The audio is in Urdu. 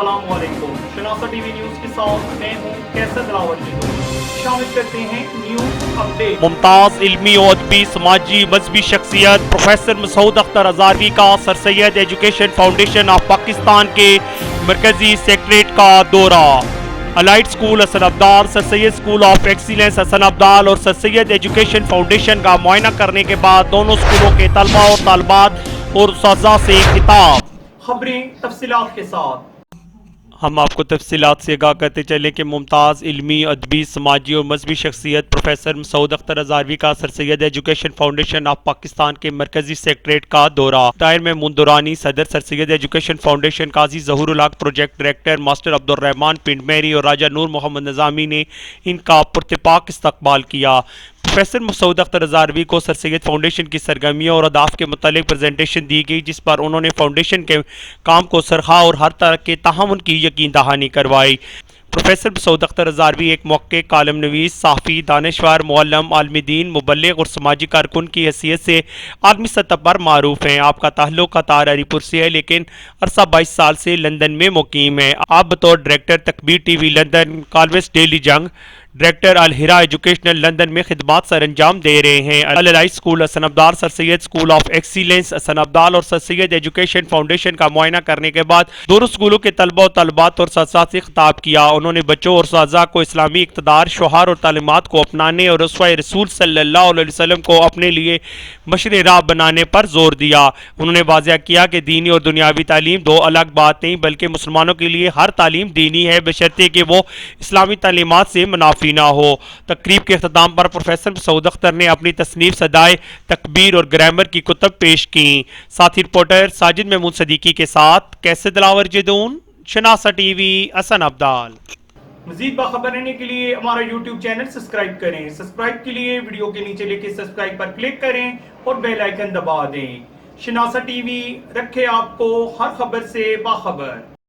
السلام علیکم، شناسہ ٹی وی نیوز کے ساتھ میں ہوں کیسر دلاور جی۔ شامل کرتے ہیں نیوز اپڈیٹ۔ ممتاز علمی و ادبی سماجی مذہبی شخصیت پروفیسر مسعود اختر ہزاروی کا sir Syed education foundation of Pakistan کے مرکزی سیکریٹریٹ کا دورہ۔ Elite school Hasan Abdal, sir Syed school of excellence Hasan Abdal اور سر سید ایجوکیشن فاؤنڈیشن کا معائنہ کرنے کے بعد دونوں اسکولوں کے طلباء اور طالبات اور اساتذہ سے خطاب۔ خبریں تفصیلات کے ساتھ۔ ہم آپ کو تفصیلات سے آگاہ کرتے چلے کہ ممتاز علمی ادبی سماجی اور مذہبی شخصیت پروفیسر مسعود اختر ہزاروی کا sir Syed education foundation of Pakistan کے مرکزی سیکریٹریٹ کا دورہ۔ طاہر محمود دورانی صدر سر سید ایجوکیشن فاؤنڈیشن، قاضی ظہور الحق پروجیکٹ ڈائریکٹر ماسٹر عبدالرحمان پنڈ میری اور راجہ نور محمد نظامی نے ان کا پرتپاک استقبال کیا۔ پروفیسر مسعود اختر ہزاروی کو سر سید فاؤنڈیشن کی سرگرمیوں اور اہداف کے متعلق پریزنٹیشن دی گئی، جس پر انہوں نے فاؤنڈیشن کے کام کو سراہا اور ہر طرح کے تعاون کی یقین دہانی کروائی۔ پروفیسر مسعود اختر ہزاروی ایک موقع کالم نویس، صحافی، دانشور، معلم، عالم دین، مبلغ اور سماجی کارکن کی حیثیت سے عالمی سطح پر معروف ہیں۔ آپ کا تعلق قطار ہری پور سے ہے، لیکن عرصہ 22 سال سے لندن میں مقیم ہے۔ آپ بطور ڈائریکٹر تکبیر ٹی وی لندن، کالویس ڈیلی جنگ، ڈائریکٹر الہرا ایجوکیشنل لندن میں خدمات سر انجام دے رہے ہیں۔ Allied school Hasan Abdal, sir Syed school of excellence Hasan Abdal اور سر سید ایجوکیشن فاؤنڈیشن کا معائنہ کرنے کے بعد دونوں اسکولوں کے طلباء و طالبات اور اساتذہ سے خطاب کیا۔ انہوں نے بچوں اور اساتذہ کو اسلامی اقتدار، شعار اور تعلیمات کو اپنانے اور اسوہ رسول صلی اللہ علیہ وسلم کو اپنے لیے مشرع راہ بنانے پر زور دیا۔ انہوں نے واضح کیا کہ دینی اور دنیاوی تعلیم دو الگ بات نہیں، بلکہ مسلمانوں کے لیے ہر تعلیم دینی ہے، بشرطے کہ وہ اسلامی تعلیمات سے منافی نہ ہو۔ تقریب کے اختتام پر پروفیسر مسعود اختر نے اپنی تصنیف صدائے تکبیر اور گرامر کی کتب پیش کیں۔ ساتھی رپورٹر ساجد محمود صدیقی کے ساتھ کیسر دلاور جدون، شناسہ ٹی وی حسن ابدال۔ مزید باخبر رہنے کے لیے ہمارا یوٹیوب چینل سبسکرائب کریں۔ سبسکرائب کے لیے ویڈیو کے نیچے لکھے سبسکرائب پر کلک کریں اور بیل آئیکن دبا دیں۔ شناسہ ٹی وی رکھے آپ کو ہر خبر سے باخبر۔